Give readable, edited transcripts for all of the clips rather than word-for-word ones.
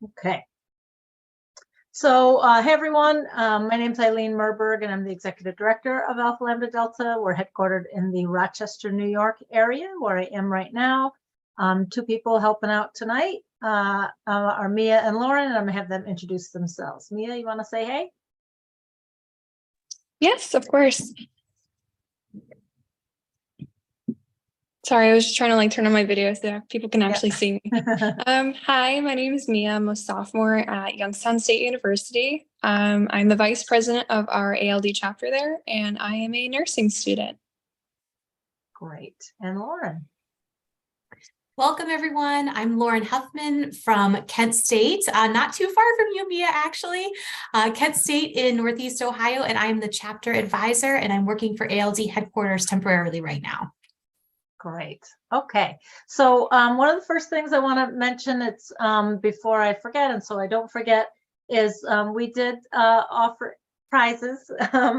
Okay. So, hey everyone, my name is Eileen Merberg and I'm the Executive Director of Alpha Lambda Delta. We're headquartered in the Rochester, New York area where I am right now. Two people helping out tonight are Mia and Lauren, and I'm gonna have them introduce themselves. Mia, you wanna say hey? Yes, of course. Sorry, I was just trying to turn on my video so people can actually see me. Hi, my name is Mia. I'm a sophomore at Youngstown State University. I'm the vice president of our ALD chapter there, and I am a nursing student. Great. And Lauren? Welcome, everyone. I'm Lauren Huffman from Kent State, not too far from you, Mia, actually. Kent State in Northeast Ohio, and I am the chapter advisor, and I'm working for ALD headquarters temporarily right now. Great. Okay. So one of the first things I want to mention, it's before I forget, and so I don't forget, is we did offer prizes.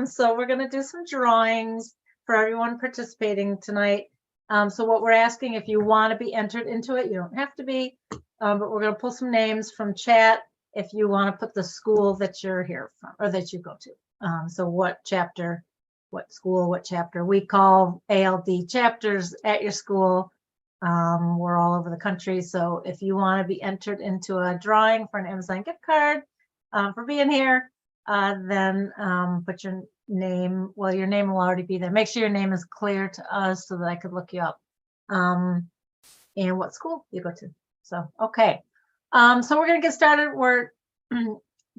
So we're going to do some drawings for everyone participating tonight. So what we're asking, if you want to be entered into it, you don't have to be, but we're going to pull some names from chat if you want to put the school that you're here from or that you go to. So what chapter, what school, what chapter. We call ALD chapters at your school. We're all over the country. So if you want to be entered into a drawing for an Amazon gift card for being here, then put your name. Well, your name will already be there. Make sure your name is clear to us so that I could look you up. And what school you go to. So, okay. So we're going to get started. We're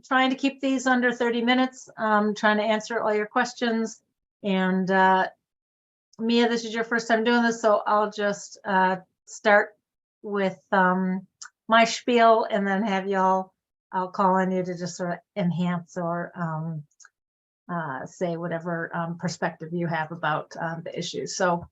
trying to keep these under 30 minutes, trying to answer all your questions. And Mia, this is your first time doing this, so I'll just start with my spiel and then have y'all, I'll call on you to just sort of enhance or say whatever perspective you have about the issues. So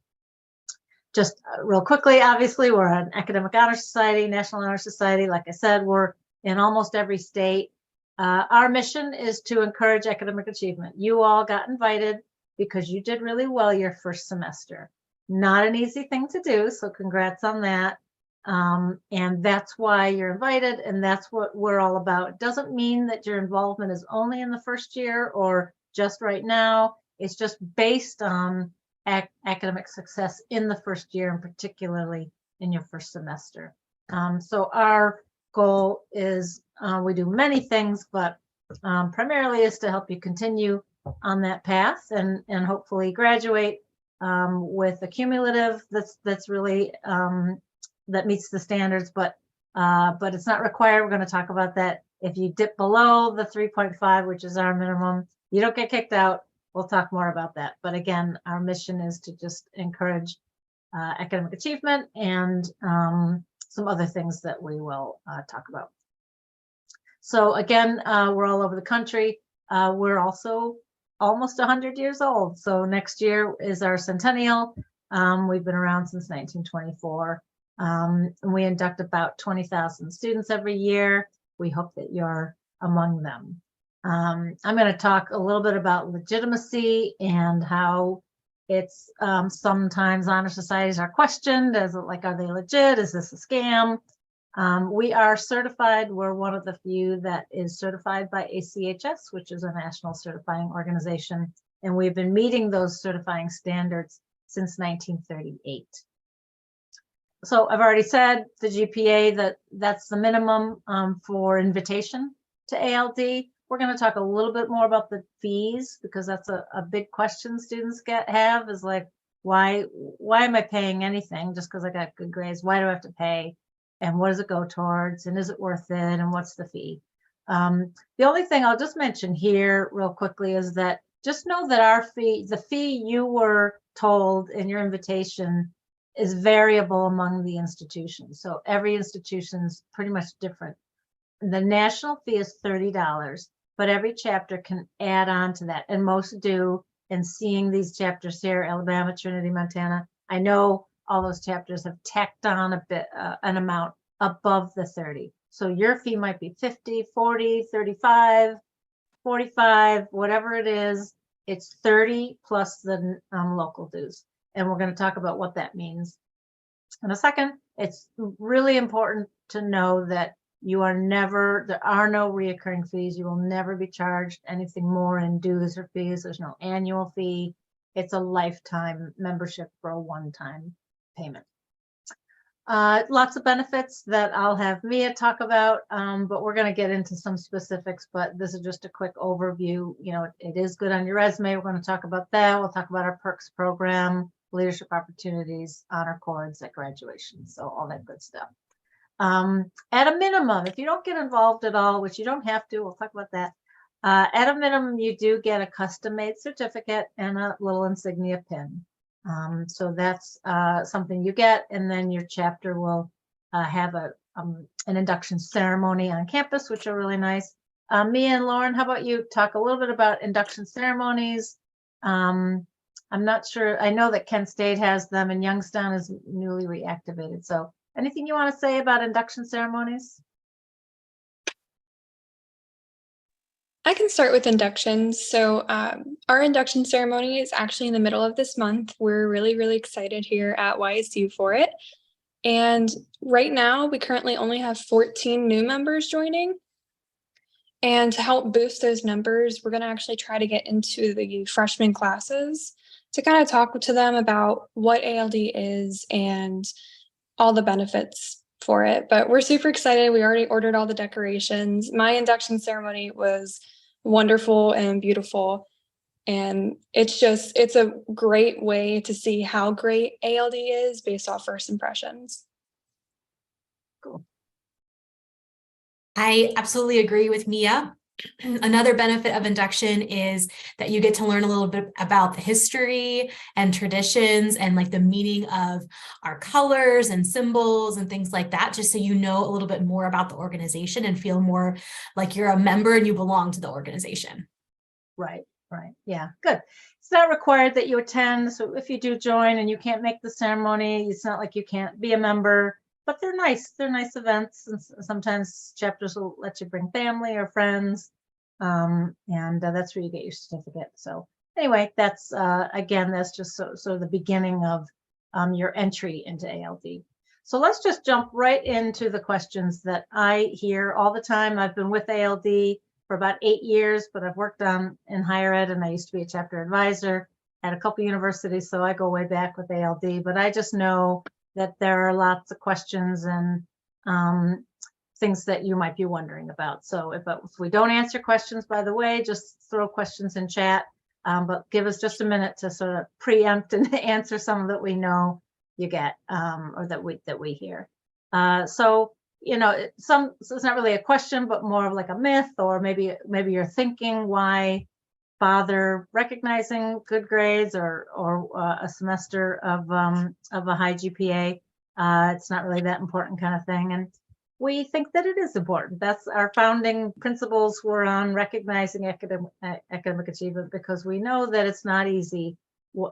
just real quickly, obviously, we're an academic honor society, National Honor Society. Like I said, we're in almost every state. Our mission is to encourage academic achievement. You all got invited because you did really well your first semester. Not an easy thing to do, so congrats on that. And that's why you're invited, and that's what we're all about. It doesn't mean that your involvement is only in the first year or just right now. It's just based on academic success in the first year, and particularly in your first semester. So our goal is, we do many things, but primarily is to help you continue on that path and hopefully graduate with a cumulative that's really that meets the standards, but it's not required. We're going to talk about that. If you dip below the 3.5, which is our minimum, you don't get kicked out. We'll talk more about that. But again, our mission is to just encourage academic achievement and some other things that we will talk about. So again, we're all over the country. We're also almost 100 years old. So next year is our centennial. We've been around since 1924. And we induct about 20,000 students every year. We hope that you're among them. I'm going to talk a little bit about legitimacy and how it's sometimes honor societies are questioned as like, are they legit? Is this a scam? We are certified. We're one of the few that is certified by ACHS, which is a national certifying organization. And we've been meeting those certifying standards since 1938. So I've already said the GPA, that's the minimum for invitation to ALD. We're going to talk a little bit more about the fees because that's a big question students have is like, why am I paying anything just because I got good grades? Why do I have to pay? And what does it go towards? And is it worth it? And what's the fee? The only thing I'll just mention here real quickly is that just know that our fee, the fee you were told in your invitation is variable among the institutions. So every institution's pretty much different. The national fee is $30, but every chapter can add on to that. And most do. And seeing these chapters here, Alabama, Trinity, Montana, I know all those chapters have tacked on a bit, an amount above the 30. So your fee might be 50, 40, 35, 45, whatever it is, it's 30 plus the local dues. And we're going to talk about what that means in a second. It's really important to know that there are no reoccurring fees. You will never be charged anything more in dues or fees. There's no annual fee. It's a lifetime membership for a one-time payment. Lots of benefits that I'll have Mia talk about, but we're going to get into some specifics, but this is just a quick overview. You know, it is good on your resume. We're going to talk about that. We'll talk about our perks program, leadership opportunities, honor cords at graduation. So all that good stuff. At a minimum, if you don't get involved at all, which you don't have to, we'll talk about that. At a minimum, you do get a custom-made certificate and a little insignia pin. So that's something you get, and then your chapter will have an induction ceremony on campus, which are really nice. Mia and Lauren, how about you talk a little bit about induction ceremonies? I'm not sure. I know that Kent State has them, and Youngstown is newly reactivated. So anything you want to say about induction ceremonies? I can start with inductions. So our induction ceremony is actually in the middle of this month. We're really, really excited here at YSU for it. And right now, we currently only have 14 new members joining. And to help boost those numbers, we're going to actually try to get into the freshman classes to kind of talk to them about what ALD is and all the benefits for it. But we're super excited. We already ordered all the decorations. My induction ceremony was wonderful and beautiful. And it's a great way to see how great ALD is based off first impressions. Cool. I absolutely agree with Mia. Another benefit of induction is that you get to learn a little bit about the history and traditions and like the meaning of our colors and symbols and things like that, just so you know a little bit more about the organization and feel more like you're a member and you belong to the organization. Right. Yeah, good. It's not required that you attend. So if you do join and you can't make the ceremony, it's not like you can't be a member, but they're nice. They're nice events. And sometimes chapters will let you bring family or friends. And that's where you get your certificate. So anyway, that's again, that's just so the beginning of your entry into ALD. So let's just jump right into the questions that I hear all the time. I've been with ALD for about 8 years, but I've worked in higher ed, and I used to be a chapter advisor at a couple universities, so I go way back with ALD. But I just know that there are lots of questions and things that you might be wondering about. So if we don't answer questions, by the way, just throw questions in chat, but give us just a minute to sort of preempt and answer some that we know you get or that we hear. So you know, so it's not really a question, but more of like a myth, or maybe you're thinking, why bother recognizing good grades or a semester of a high GPA? It's not really that important, kind of thing. And we think that it is important. That's our founding principles were on recognizing academic achievement, because we know that it's not easy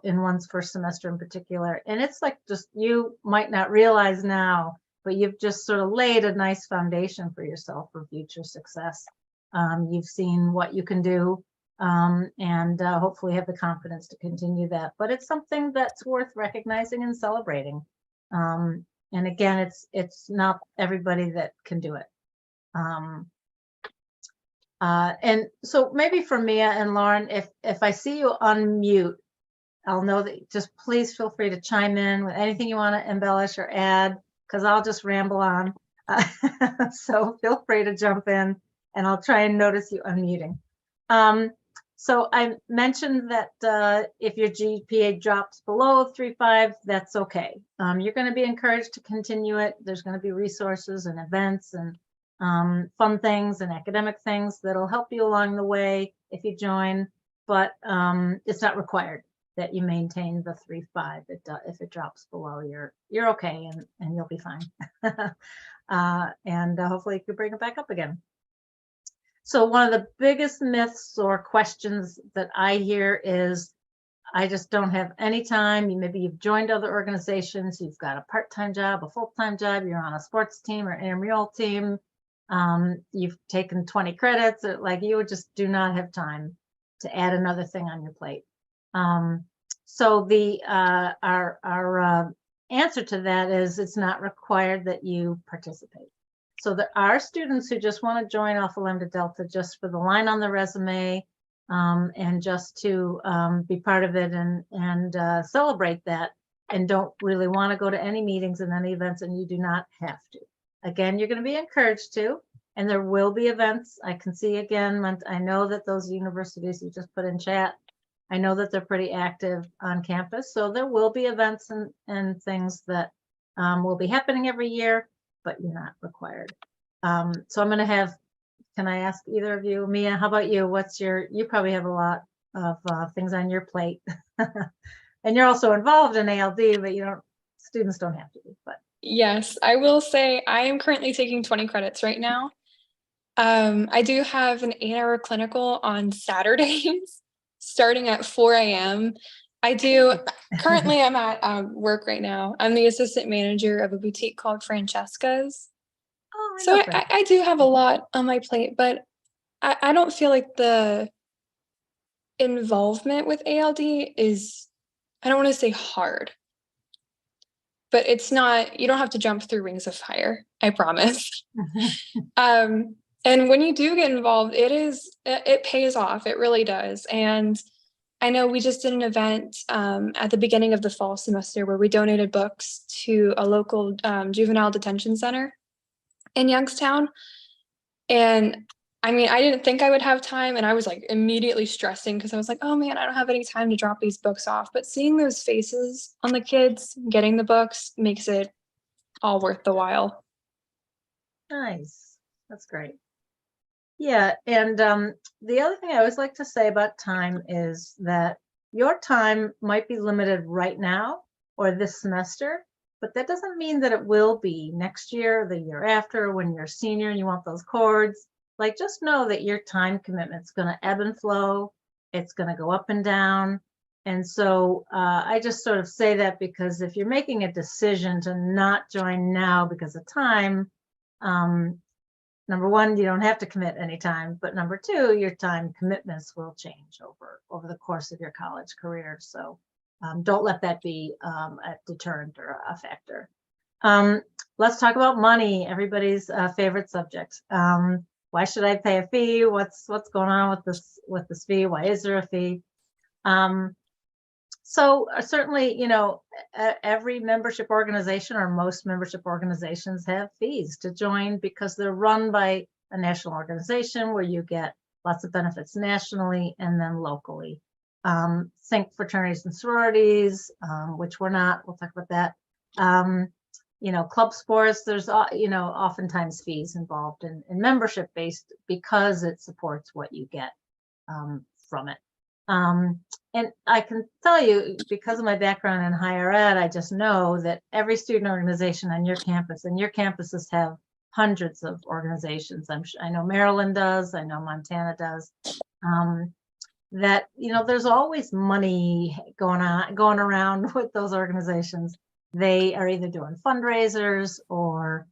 in one's first semester in particular. And it's like, just, you might not realize now, but you've just sort of laid a nice foundation for yourself for future success. You've seen what you can do, and hopefully have the confidence to continue that. But it's something that's worth recognizing and celebrating. And again, it's not everybody that can do it. And so maybe for Mia and Lauren, if I see you unmute, I'll know that. Just please feel free to chime in with anything you want to embellish or add, because I'll just ramble on. So feel free to jump in, and I'll try and notice you unmuting. So I mentioned that if your GPA drops below 3.5, that's okay. You're going to be encouraged to continue it. There's going to be resources and events and fun things and academic things that'll help you along the way if you join, but it's not required that you maintain the 3.5. If it drops below, you're okay, and you'll be fine. And hopefully you can bring it back up again. So one of the biggest myths or questions that I hear is, I just don't have any time. Maybe you've joined other organizations, you've got a part-time job, a full-time job, you're on a sports team or intramural team, you've taken 20 credits, like you just do not have time to add another thing on your plate. So our answer to that is, it's not required that you participate. So there are students who just want to join Alpha Lambda Delta just for the line on the resume, and just to be part of it and celebrate that, and don't really want to go to any meetings and any events, and you do not have to. Again, you're going to be encouraged to, and there will be events. I can see again, I know that those universities you just put in chat, I know that they're pretty active on campus. So there will be events and things that will be happening every year, but you're not required. So I'm going to have, can I ask either of you, Mia, how about you? You probably have a lot of things on your plate. And you're also involved in ALD, but students don't have to be, but. Yes, I will say I am currently taking 20 credits right now. I do have an 8-hour clinical on Saturdays starting at 4 a.m. Currently I'm at work right now. I'm the assistant manager of a boutique called Francesca's. Oh, So I do have a lot on my plate, but I don't feel like the involvement with ALD is, I don't want to say hard, but it's not, you don't have to jump through rings of fire, I promise. And when you do get involved, it pays off. It really does. And I know we just did an event at the beginning of the fall semester where we donated books to a local juvenile detention center in Youngstown. And I mean, I didn't think I would have time, and I was like immediately stressing because I was like, oh man, I don't have any time to drop these books off. But seeing those faces on the kids getting the books makes it all worth the while. Nice. That's great. Yeah, and the other thing I always like to say about time is that your time might be limited right now or this semester, but that doesn't mean that it will be next year, the year after, when you're a senior and you want those cords. Like, just know that your time commitment's going to ebb and flow. It's going to go up and down. And so I just sort of say that because if you're making a decision to not join now because of time, number one, you don't have to commit any time, but number two, your time commitments will change over the course of your college career. So don't let that be a deterrent or a factor. Let's talk about money, everybody's favorite subject. Why should I pay a fee? What's going on with this fee? Why is there a fee? So certainly, every membership organization or most membership organizations have fees to join because they're run by a national organization where you get lots of benefits nationally and then locally. Think fraternities and sororities, which we're not, we'll talk about that. Club sports, there's, oftentimes fees involved in membership based because it supports what you get from it. And I can tell you, because of my background in higher ed, I just know that every student organization on your campus, and your campuses have hundreds of organizations. I know Maryland does, I know Montana does, that, there's always money going around with those organizations. They are either doing fundraisers, or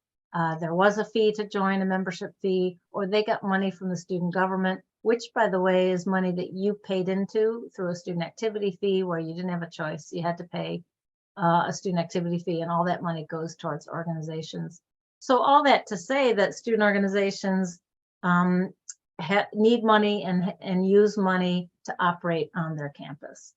there was a fee to join, a membership fee, or they got money from the student government, which, by the way, is money that you paid into through a student activity fee where you didn't have a choice. You had to pay a student activity fee, and all that money goes towards organizations. So all that to say that student organizations need money and use money to operate on their campus.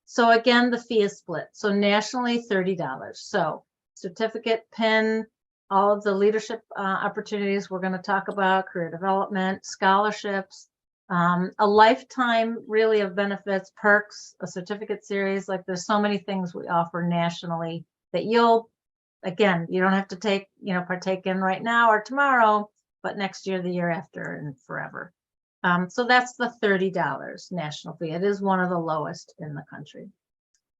So again, the fee is split. So nationally, $30. So certificate, PIN, all of the leadership opportunities we're going to talk about, career development, scholarships, a lifetime really of benefits, perks, a certificate series. Like, there's so many things we offer nationally that you don't have to partake in right now or tomorrow, but next year, the year after, and forever. So that's the $30 national fee. It is one of the lowest in the country.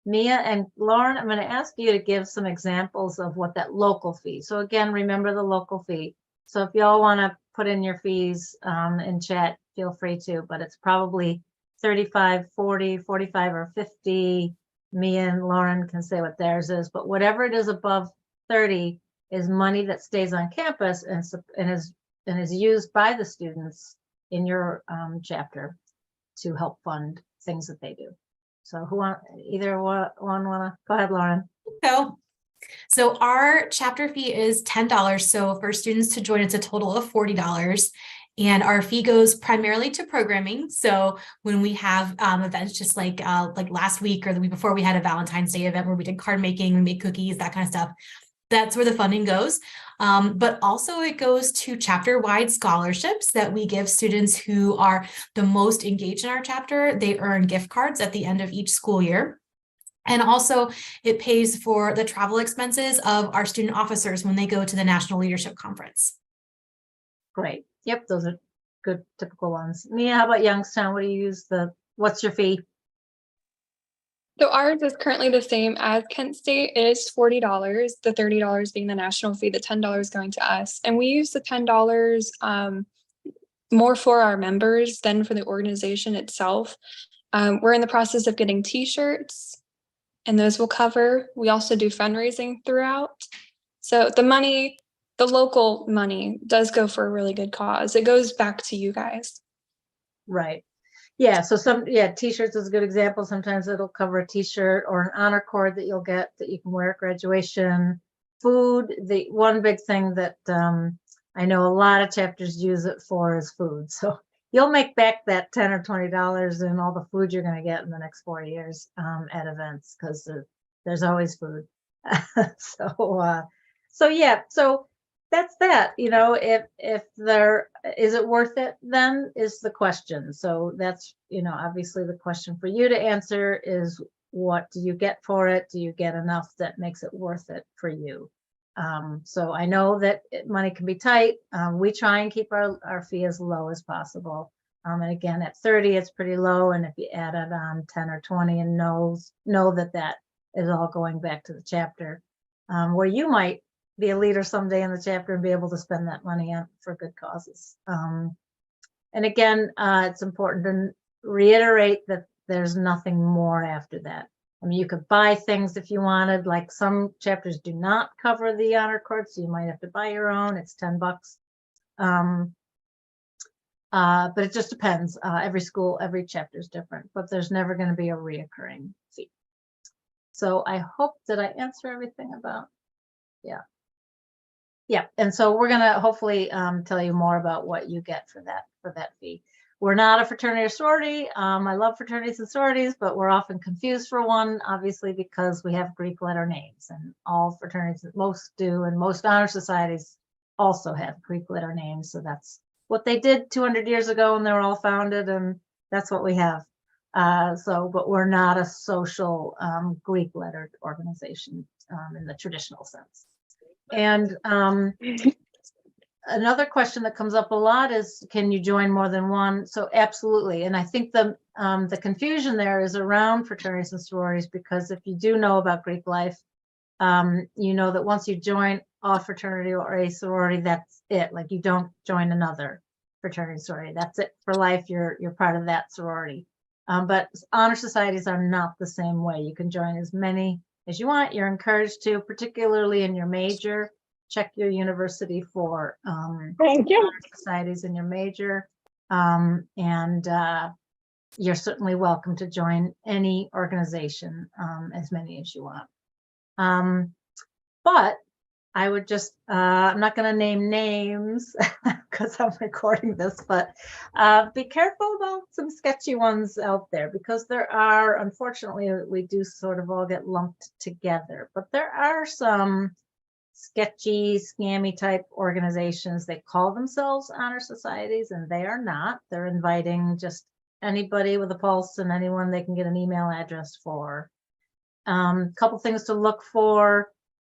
Mia and Lauren, I'm going to ask you to give some examples of what that local fee. So again, remember the local fee. So if y'all want to put in your fees in chat, feel free to, but it's probably 35, 40, 45, or 50. Mia and Lauren can say what theirs is, but whatever it is above 30 is money that stays on campus and is used by the students in your chapter to help fund things that they do. So either one want to go ahead, Lauren? So So our chapter fee is $10. So for students to join, it's a total of $40. And our fee goes primarily to programming. So when we have events, just like last week or the week before, we had a Valentine's Day event where we did card making, we made cookies, that kind of stuff. That's where the funding goes. But also it goes to chapter-wide scholarships that we give students who are the most engaged in our chapter. They earn gift cards at the end of each school year. And also it pays for the travel expenses of our student officers when they go to the National Leadership Conference. Great. Yep, those are good typical ones. Mia, how about Youngstown? What do you use what's your fee? So ours is currently the same as Kent State. It is $40, the $30 being the national fee, the $10 going to us. And we use the $10 more for our members than for the organization itself. We're in the process of getting t-shirts, and those will cover. We also do fundraising throughout. So the local money does go for a really good cause. It goes back to you guys. Right. Yeah. So t-shirts is a good example. Sometimes it'll cover a t-shirt or an honor cord that you'll get that you can wear at graduation. Food, the one big thing that I know a lot of chapters use it for is food. So you'll make back that $10 or $20 in all the food you're going to get in the next 4 years at events, because there's always food. So that's that. If there is it worth it, then is the question. So that's, obviously the question for you to answer is, what do you get for it? Do you get enough that makes it worth it for you? So I know that money can be tight. We try and keep our fee as low as possible. And again, at 30, it's pretty low. And if you add it on 10 or 20 and know that is all going back to the chapter, where you might be a leader someday in the chapter and be able to spend that money on for good causes. And again, it's important to reiterate that there's nothing more after that. I mean, you could buy things if you wanted, like some chapters do not cover the honor cord, so you might have to buy your own. It's $10. But it just depends. Every school, every chapter is different, but there's never going to be a reoccurring fee. So I hope that I answer everything about, yeah. And so we're going to hopefully tell you more about what you get for that fee. We're not a fraternity or sorority. I love fraternities and sororities, but we're often confused for one, obviously, because we have Greek letter names, and all fraternities, most do, and most honor societies also have Greek letter names. So that's what they did 200 years ago when they were all founded, and that's what we have. But we're not a social Greek lettered organization in the traditional sense. And another question that comes up a lot is, can you join more than one? So absolutely. And I think the confusion there is around fraternities and sororities, because if you do know about Greek life, you know that once you join a fraternity or a sorority, that's it. Like, you don't join another fraternity or sorority. That's it for life. You're part of that sorority. But honor societies are not the same way. You can join as many as you want. You're encouraged to, particularly in your major. Check your university for honor societies in your major. And you're certainly welcome to join any organization, as many as you want. But I would just, I'm not going to name names because I'm recording this, but be careful about some sketchy ones out there, because there are, unfortunately, we do sort of all get lumped together, but there are some sketchy, scammy type organizations. They call themselves honor societies, and they are not. They're inviting just anybody with a pulse and anyone they can get an email address for. Couple things to look for.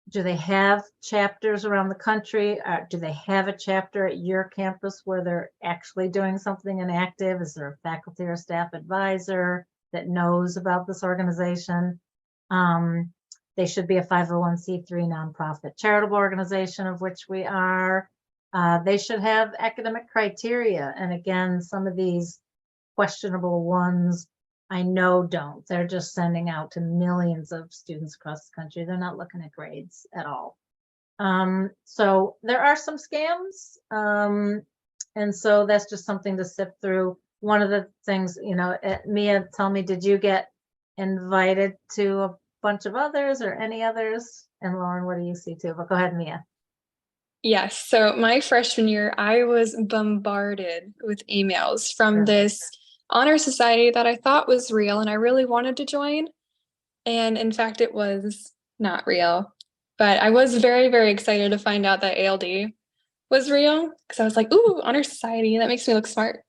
Do they have chapters around the country? Do they have a chapter at your campus where they're actually doing something and active? Is there a faculty or staff advisor that knows about this organization? They should be a 501c3 nonprofit charitable organization, of which we are. They should have academic criteria. And again, some of these questionable ones, I know don't. They're just sending out to millions of students across the country. They're not looking at grades at all. So there are some scams. And so that's just something to sift through. One of the things, Mia, tell me, did you get invited to a bunch of others or any others? And Lauren, what do you see too? But go ahead, Mia. Yes. So my freshman year, I was bombarded with emails from Sure. this honor society that I thought was real and I really wanted to join. And in fact, it was not real. But I was very, very excited to find out that ALD was real because I was like, ooh, honor society. That makes me look smart.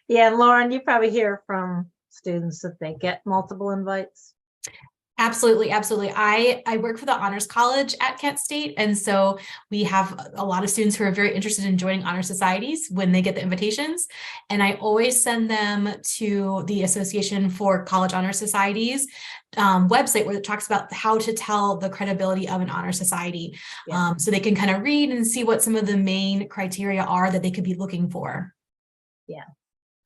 Yeah, Lauren, you probably hear from students that they get multiple invites. Absolutely, absolutely. I work for the Honors College at Kent State, and so we have a lot of students who are very interested in joining honor societies when they get the invitations. And I always send them to the Association for College Honor Societies website where it talks about how to tell the credibility of an honor society. Yeah. So they can kind of read and see what some of the main criteria are that they could be looking for. Yeah,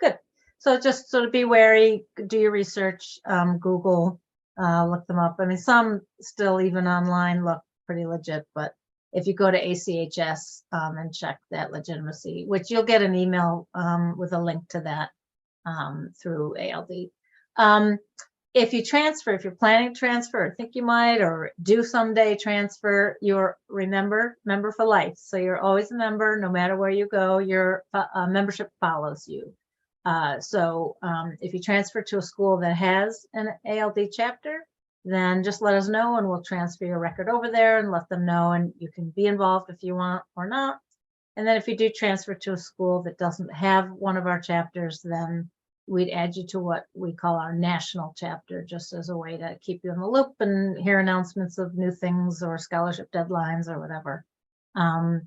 good. So just sort of be wary, do your research, Google, look them up. I mean, some still even online look pretty legit, but if you go to ACHS and check that legitimacy, which you'll get an email with a link to that through ALD. If you transfer, if you're planning to transfer, or think you might, or do someday transfer, you're member for life. So you're always a member, no matter where you go, your membership follows you. So if you transfer to a school that has an ALD chapter, then just let us know and we'll transfer your record over there and let them know, and you can be involved if you want or not. And then if you do transfer to a school that doesn't have one of our chapters, then we'd add you to what we call our national chapter, just as a way to keep you in the loop and hear announcements of new things or scholarship deadlines or whatever. And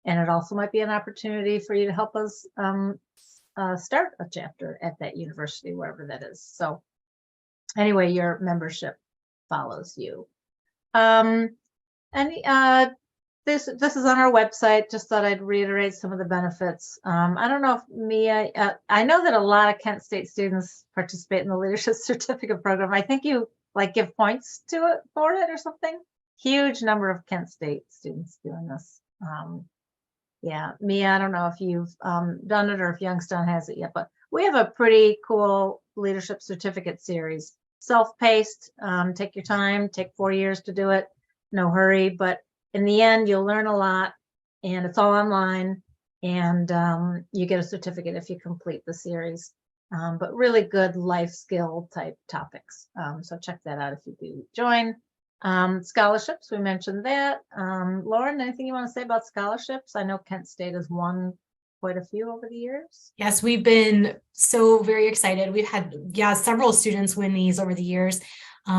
it also might be an opportunity for you to help us start a chapter at that university, wherever that is. So anyway, your membership follows you. This is on our website. Just thought I'd reiterate some of the benefits. I don't know if Mia, I know that a lot of Kent State students participate in the Leadership Certificate Program. I think you like give points to it for it or something. Huge number of Kent State students doing this. Yeah, Mia, I don't know if you've done it or if Youngstown has it yet, but we have a pretty cool leadership certificate series. Self-paced, take your time, take 4 years to do it, no hurry, but in the end, you'll learn a lot and it's all online, and you get a certificate if you complete the series, but really good life skill type topics. So check that out if you do join. Scholarships, we mentioned that. Lauren, anything you want to say about scholarships? I know Kent State has won quite a few over the years. Yes, we've been so very excited. We've had, several students win these over the years.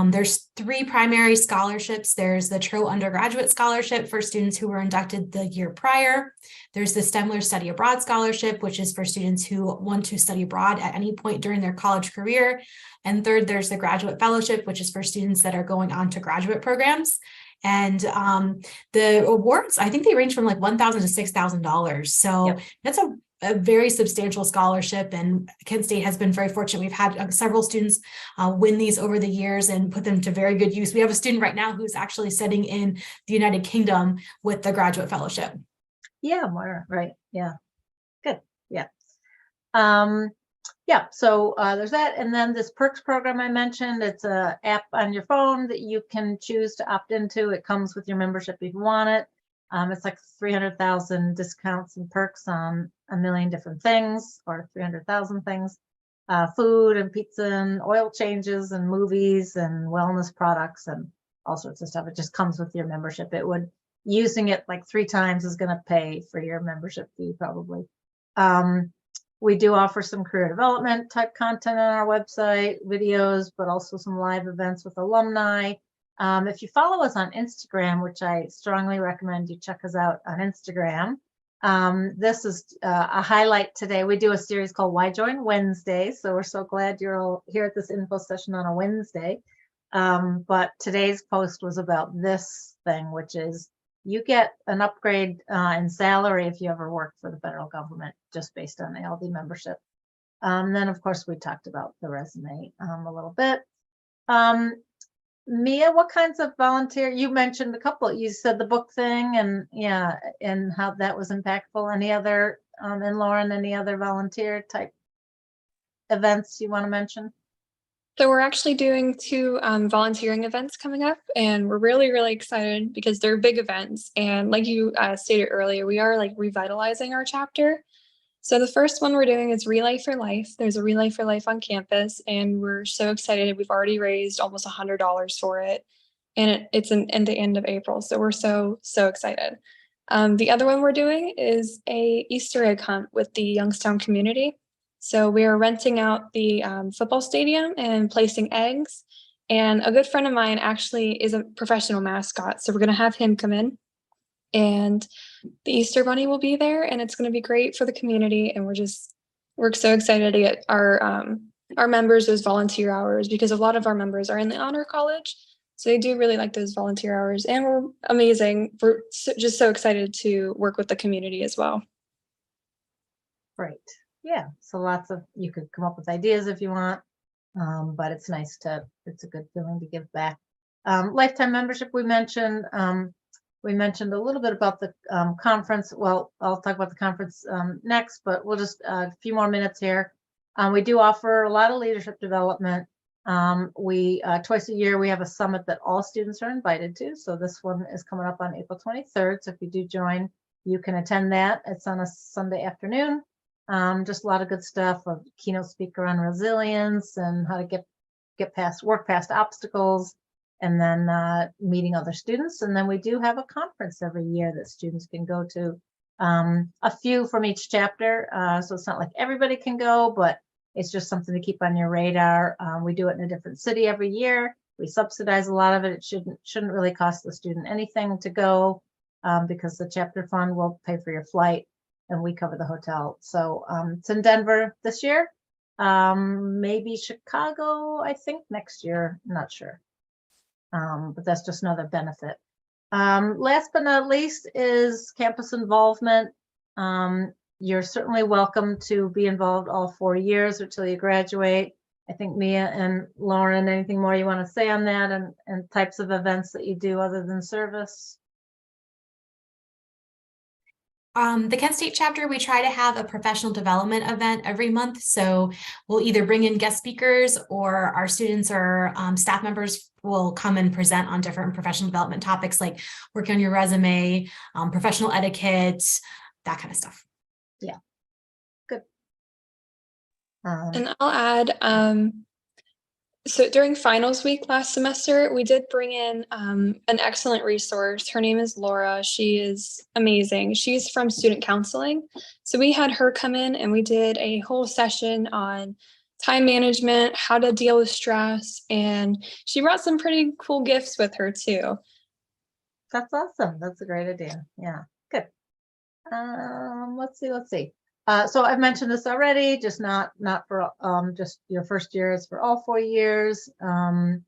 There's 3 primary scholarships. There's the Tro Undergraduate Scholarship for students who were inducted the year prior. There's the Stemler Study Abroad Scholarship, which is for students who want to study abroad at any point during their college career. And third, there's the Graduate Fellowship, which is for students that are going on to graduate programs. And the awards, I think they range from like $1,000 to $6,000. So yep. That's a very substantial scholarship, and Kent State has been very fortunate. We've had several students win these over the years and put them to very good use. We have a student right now who's actually studying in the United Kingdom with the Graduate Fellowship. Yeah, Moira, right. Yeah, good. Yeah. Yeah, so there's that. And then this perks program I mentioned, it's an app on your phone that you can choose to opt into. It comes with your membership if you want it. It's like 300,000 discounts and perks on a million different things, or 300,000 things, food and pizza and oil changes and movies and wellness products and all sorts of stuff. It just comes with your membership. It would, using it like 3 times is going to pay for your membership fee probably. We do offer some career development type content on our website, videos, but also some live events with alumni. If you follow us on Instagram, which I strongly recommend you check us out on Instagram, this is a highlight today. We do a series called Why Join Wednesday. So we're so glad you're all here at this info session on a Wednesday. But today's post was about this thing, which is you get an upgrade in salary if you ever work for the federal government, just based on ALD membership. Then, of course, we talked about the resume a little bit. Mia, what kinds of volunteer? You mentioned a couple. You said the book thing, and yeah, and how that was impactful. Any other, and Lauren, any other volunteer type events you want to mention? So we're actually doing two volunteering events coming up, and we're really, really excited because they're big events. And like you stated earlier, we are like revitalizing our chapter. So the first one we're doing is Relay for Life. There's a Relay for Life on campus, and we're so excited. We've already raised almost $100 for it, and it's in the end of April. So we're so excited. The other one we're doing is a Easter egg hunt with the Youngstown community. So we are renting out the football stadium and placing eggs. And a good friend of mine actually is a professional mascot. So we're going to have him come in, and the Easter Bunny will be there, and it's going to be great for the community. And we're so excited to get our members those volunteer hours, because a lot of our members are in the honor college. So they do really like those volunteer hours, and we're amazing. We're just so excited to work with the community as well. Great. Yeah, so you could come up with ideas if you want, but it's a good feeling to give back. Lifetime membership, we mentioned a little bit about the conference. Well, I'll talk about the conference next, but we'll just a few more minutes here. We do offer a lot of leadership development. We twice a year, we have a summit that all students are invited to. So this one is coming up on April 23rd. So if you do join, you can attend that. It's on a Sunday afternoon. Just a lot of good stuff, a keynote speaker on resilience and how to work past obstacles, and then meeting other students. And then we do have a conference every year that students can go to, a few from each chapter. So it's not like everybody can go, but it's just something to keep on your radar. We do it in a different city every year. We subsidize a lot of it. It shouldn't really cost the student anything to go, because the chapter fund will pay for your flight and we cover the hotel. So it's in Denver this year, maybe Chicago, I think next year, I'm not sure. But that's just another benefit. Last but not least is campus involvement. You're certainly welcome to be involved all 4 years until you graduate. I think Mia and Lauren, anything more you want to say on that, and types of events that you do other than service? The Kent State chapter, we try to have a professional development event every month. So we'll either bring in guest speakers, or our students or staff members will come and present on different professional development topics, like working on your resume, professional etiquette, that kind of stuff. Yeah, good. And I'll add, so during finals week last semester, we did bring in an excellent resource. Her name is Laura. She is amazing. She's from student counseling. So we had her come in and we did a whole session on time management, how to deal with stress, and she brought some pretty cool gifts with her too. That's awesome. That's a great idea. Yeah, good. Let's see. So I've mentioned this already, just not for just your first year, it's for all 4 years. And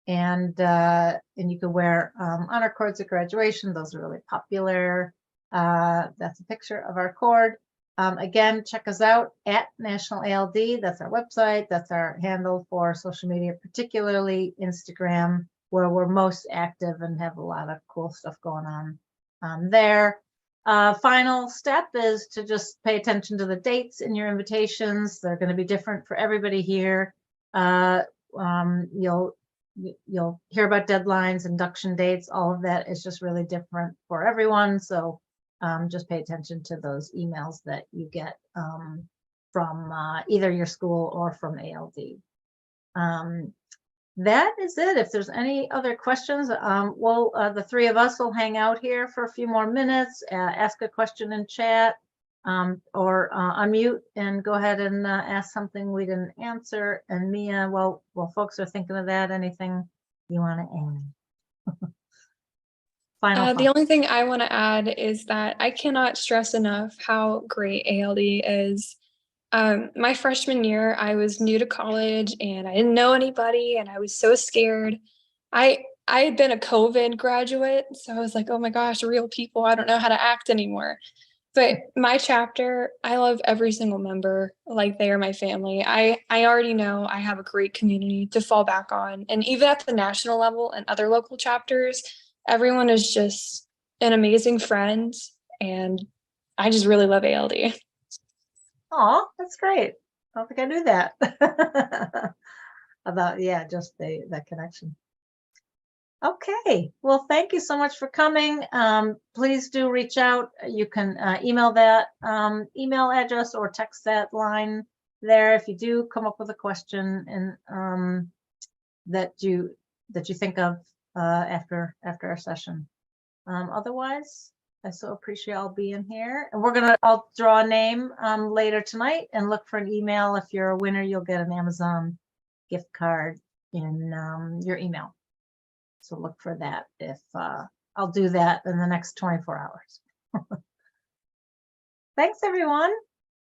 you can wear honor cords at graduation. Those are really popular. That's a picture of our cord. Again, check us out at National ALD. That's our website. That's our handle for social media, particularly Instagram, where we're most active and have a lot of cool stuff going on there. Final step is to just pay attention to the dates in your invitations. They're going to be different for everybody here. You'll hear about deadlines, induction dates, all of that is just really different for everyone. So just pay attention to those emails that you get from either your school or from ALD. That is it. If there's any other questions, the three of us will hang out here for a few more minutes, ask a question in chat, or unmute and go ahead and ask something we didn't answer. And Mia, well, folks are thinking of that. Anything you want to add? Final The only thing I want to add is that I cannot stress enough how great ALD is. My freshman year, I was new to college and I didn't know anybody and I was so scared. I had been a COVID graduate, so I was like, oh my gosh, real people, I don't know how to act anymore. But my chapter, I love every single member like they are my family. I already know I have a great community to fall back on. And even at the national level and other local chapters, everyone is just an amazing friend. And I just really love ALD. Oh, that's great. I don't think I knew that. about, yeah, just the connection. Okay, well, thank you so much for coming. Please do reach out. You can email that email address or text that line there if you do come up with a question and that you think of after our session. Otherwise, I so appreciate all being here. And I'll draw a name later tonight and look for an email. If you're a winner, you'll get an Amazon gift card in your email. So look for that. If I'll do that in the next 24 hours. Thanks, everyone.